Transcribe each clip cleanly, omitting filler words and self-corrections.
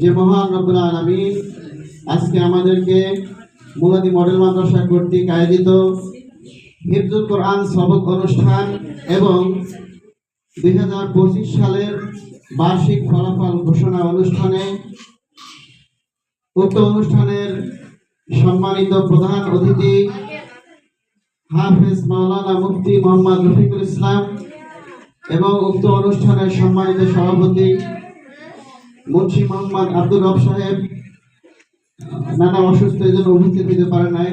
যে মহান রব্বুল আলামিন আজকে আমাদেরকে মুলাদি মডেল মাদ্রাসা কর্তৃক আয়োজিত হিফজুল কোরআন সবক অনুষ্ঠান এবং 2025 সালের বার্ষিক ফলাফল ঘোষণা অনুষ্ঠানে উক্ত অনুষ্ঠানের সম্মানিত প্রধান অতিথি হাফেজ মাওলানা মুফতি মোহাম্মদ রফিকুল ইসলাম এবং উক্ত অনুষ্ঠানের সম্মানিত সভাপতি মুন্সি মোহাম্মদ আব্দুর রব সাহেব নানা অসুস্থ এই জন্য উপস্থিত হতে পারে নাই,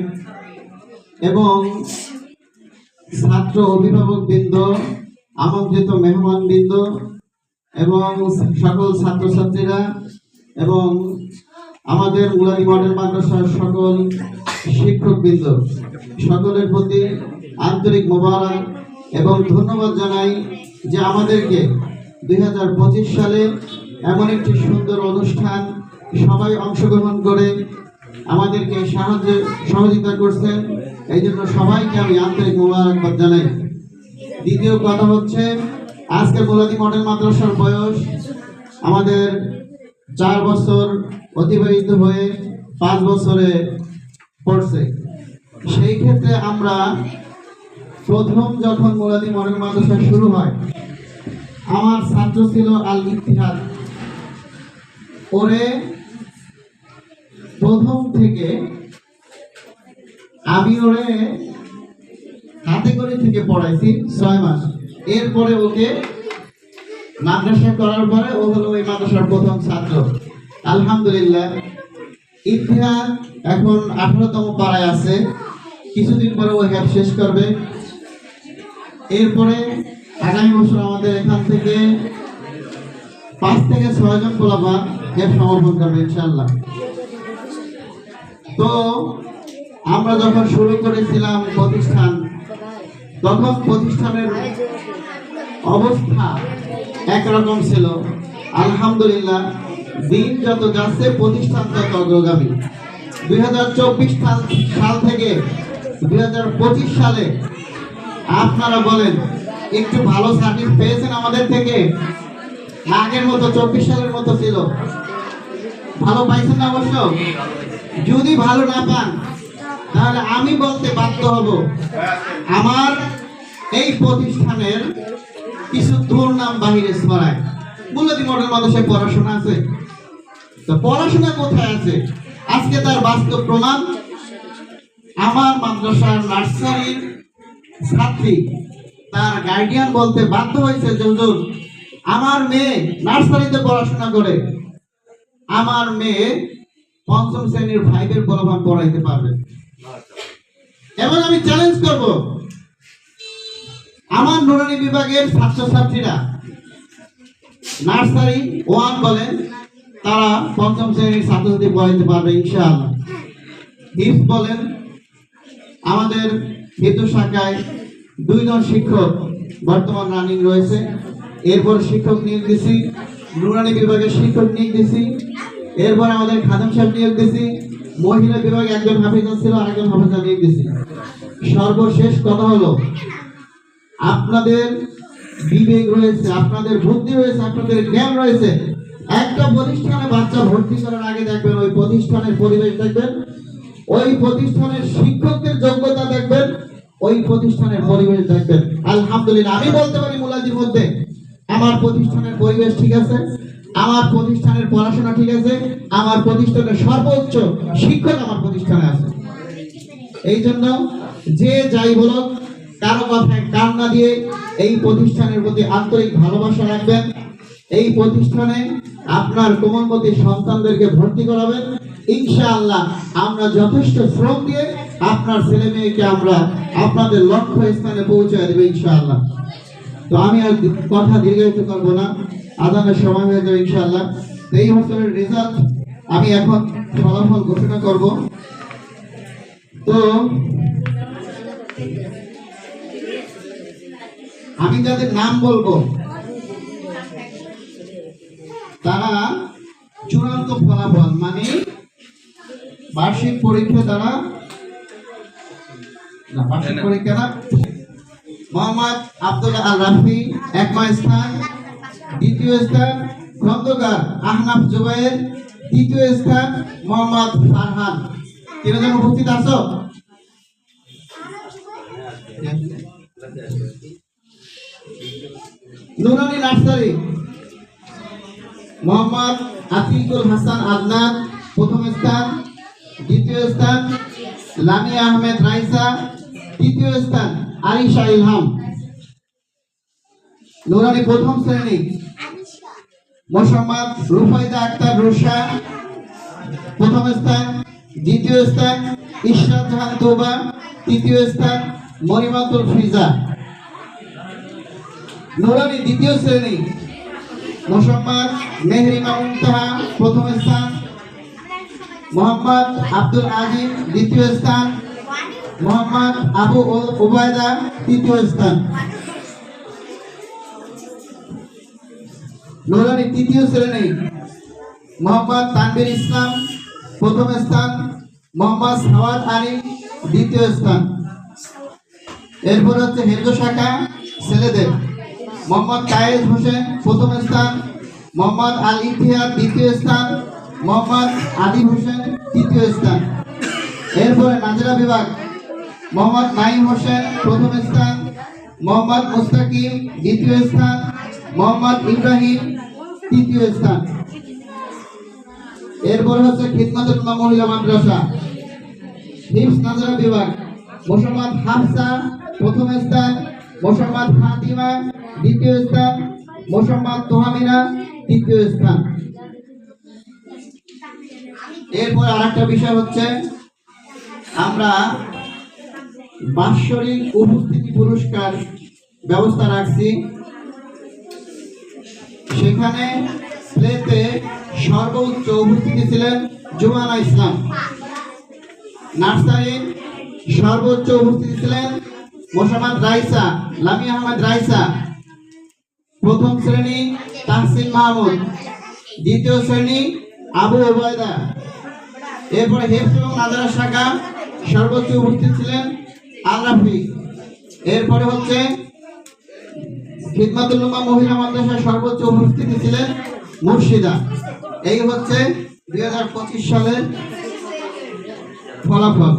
এবং ছাত্র অভিভাবক বৃন্দ, আমন্ত্রিত মেহমান বৃন্দ এবং সকল ছাত্রছাত্রীরা এবং আমাদের মুলাদি মডেল মাদ্রাসার সকল শিক্ষক বৃন্দ, সকলের প্রতি আন্তরিক মোবারক এবং ধন্যবাদ জানাই যে আমাদেরকে 2025 সালে এমন একটি সুন্দর অনুষ্ঠান সবাই অংশগ্রহণ করে আমাদেরকে সহযোগিতা করছেন। এই জন্য সবাইকে আমি আন্তরিক মোবারকবাদ জানাই। দ্বিতীয় কথা হচ্ছে, আজকে মুলাদি মডেল মাদ্রাসার বয়স আমাদের 4 বছর অতিবাহিত হয়ে 5 বছরে পড়ছে। সেই ক্ষেত্রে আমরা প্রথম যখন মুলাদি মডেল মাদ্রাসা শুরু হয়, আমার ছাত্র ছিল আল ইত্তিহাদ। ওরে প্রথম থেকে আমি ওরে হাতে করে থেকে পড়াইছি 6 মাস। এরপরে ওকে মাদ্রাসা করার পরে ও হলো ওই মাদ্রাসার প্রথম ছাত্র। আলহামদুলিল্লাহ, ইতিহাস এখন 18তম পাড়ায় আছে। কিছুদিন পরে ও হ্যাপ শেষ করবে। এরপরে আগামী বছর আমাদের এখান থেকে 5 থেকে 6 জন পোলাপা হ্যাপ সমর্পণ করবে ইনশাআল্লাহ। তো আমরা যখন শুরু করেছিলাম প্রতিষ্ঠান, তখন প্রতিষ্ঠানের অবস্থা একরকম ছিল। আলহামদুলিল্লাহ, দিন যত যাচ্ছে প্রতিষ্ঠান তত অগ্রগামী। 2024 সাল থেকে 2025 সালে আপনারা বলেন একটু ভালো সার্ভিস পেয়েছেন আমাদের থেকে? আগের মতো 24 সালের মতো ছিল? ভালো পাইছেন না? অবশ্য যদি ভালো না পান তাহলে আমি বলতে বাধ্য হব, আমার এই প্রতিষ্ঠানের কিছু দুর্নাম বাহিরে ছড়ায়। মুলাদি মডেল মাদ্রাসায় পড়াশোনা আছে, তো পড়াশোনা কোথায় আছে? আজকে তার বাস্তব প্রমাণ। আমার মাদ্রাসার নার্সারির ছাত্রী তার গার্ডিয়ান বলতে বাধ্য হয়েছে যে হুজুর, আমার মেয়ে নার্সারিতে পড়াশোনা করে, আমার মেয়ে 5ম শ্রেণীর 5-এর পোলাপান পড়াইতে পারবে। এবং আমি চ্যালেঞ্জ করব, আমার নুরানি বিভাগের ছাত্রছাত্রীরা নার্সারি 1 বলেন, তারা 5ম শ্রেণীর ছাত্রছাত্রী পড়াইতে পারবে ইনশাআল্লাহ। হিফজ বলেন, আমাদের হিফজ শাখায় 2 জন শিক্ষক বর্তমান রানিং রয়েছে। এরপর শিক্ষক নিয়োগ দিছি, নুরানি বিভাগের শিক্ষক নিয়োগ দিছি। এরপর আমাদের খাদেম সাহেব নিয়োগ দিছি। মহিলা বিভাগে একজন হাফিজা ছিল, আরেকজন হাফিজা নিয়োগ দিছি। সর্বশেষ কথা হলো, আপনাদের বিবেক রয়েছে, আপনাদের বুদ্ধি রয়েছে, আপনাদের জ্ঞান রয়েছে। একটা প্রতিষ্ঠানে বাচ্চা ভর্তি করার আগে দেখবেন ওই প্রতিষ্ঠানের পরিবেশ দেখবেন, ওই প্রতিষ্ঠানের শিক্ষকদের যোগ্যতা দেখবেন, ওই প্রতিষ্ঠানের পরিবেশ দেখবেন। আলহামদুলিল্লাহ, আমি বলতে পারি মুলাদির মধ্যে আমার প্রতিষ্ঠানের পরিবেশ ঠিক আছে, আমার প্রতিষ্ঠানের পড়াশোনা ঠিক আছে, আমার প্রতিষ্ঠানের সর্বোচ্চ শিক্ষক আমার প্রতিষ্ঠানে আছে। এই জন্য যে যাই বলুক, কারো কথায় কান না দিয়ে এই প্রতিষ্ঠানের প্রতি আন্তরিক ভালোবাসা রাখবেন। এই প্রতিষ্ঠানে আপনার কোমলমতি সন্তানদেরকে ভর্তি করাবেন। ইনশাআল্লাহ আমরা যথেষ্ট শ্রম দিয়ে আপনার ছেলে মেয়েকে আমরা আপনাদের লক্ষ্য স্থানে পৌঁছে দেব ইনশাআল্লাহ। তো আমি আর কথা দীর্ঘায়িত করবো না, আজানের সময় হয়ে যাবে ইনশাআল্লাহ। এই বছরের রেজাল্ট আমি এখন ফলাফল ঘোষণা করব। তো আমি যাদের নাম বলবো তারা চূড়ান্ত ফলাফল মানে বার্ষিক পরীক্ষা তারা বার্ষিক পরীক্ষা না, মোহাম্মদ আব্দুল্লাহ আল রাফি 1 স্থান, 2য় স্থান খন্দকার আহনাফ জুবায়ের, তৃতীয় স্থান মোহাম্মদ ফারহান। তিনজন উপস্থিত আছো? নুরানি নার্সারি মোহাম্মদ আতিকুল হাসান আদনান প্রথম স্থান। দ্বিতীয় স্থান লামিয়া আহমেদ রাইসা। তৃতীয় স্থান আরিশা ইলহাম। নুরানি প্রথম শ্রেণী মোহাম্মদ রুফাইদা আক্তার রুশা প্রথম স্থান। দ্বিতীয় স্থান ইশরাত জাহান তোবা। তৃতীয় স্থান মরিমাতুল ফিজা। নুরানি দ্বিতীয় শ্রেণী মোহাম্মদ মেহরিমা মুনতাহা প্রথম স্থান। মোহাম্মদ আব্দুল আজিম দ্বিতীয় স্থান। মোহাম্মদ আবু উবায়দা তৃতীয় স্থান। নুরানি তৃতীয় শ্রেণী মোহাম্মদ তানভীর ইসলাম প্রথম স্থান। মোহাম্মদ সাওয়াদ আলী দ্বিতীয় স্থান। এরপর হচ্ছে হেরগো শাখা ছেলেদের মোহাম্মদ কায়েস হোসেন প্রথম স্থান। মোহাম্মদ আল ইতিহাদ দ্বিতীয় স্থান। মোহাম্মদ আদিব হোসেন তৃতীয় স্থান। এরপরে নাজরা বিভাগ মোহাম্মদ নাইম হোসেন প্রথম স্থান। মোহাম্মদ মুস্তাকিম দ্বিতীয় স্থান। মোহাম্মদ ইব্রাহিম তৃতীয় স্থান। এরপর হচ্ছে খিদমতুল উম্মাহ মহিলা মাদ্রাসা হিফজ নাজরা বিভাগ মোহাম্মদ হাফসা প্রথম স্থান। মোহাম্মদ ফাতিমা দ্বিতীয় স্থান। মোহাম্মদ তোহামিনা তৃতীয় স্থান। এরপর আরেকটা বিষয় হচ্ছে আমরা বাৎসরিক উপস্থিতি পুরস্কার ব্যবস্থা রাখছি। সেখানে প্লেতে সর্বোচ্চ উপস্থিতি ছিলেন জুমানা ইসলাম। নার্সারি সর্বোচ্চ উপস্থিতি ছিলেন মোহাম্মদ রাইসা লামিয়া আহমেদ রাইসা। প্রথম শ্রেণী তাহসিন মাহমুদ। দ্বিতীয় শ্রেণী আবু উবায়দা। এরপরে হেফজ এবং নাজারা শাখা সর্বোচ্চ উপস্থিত ছিলেন আল রাফি। এরপরে হচ্ছে খিদমতুল উম্মাহ মহিলা মাদ্রাসা সর্বোচ্চ উপস্থিতি ছিলেন মুর্শিদা। এই হচ্ছে 2025 সালের ফলাফল।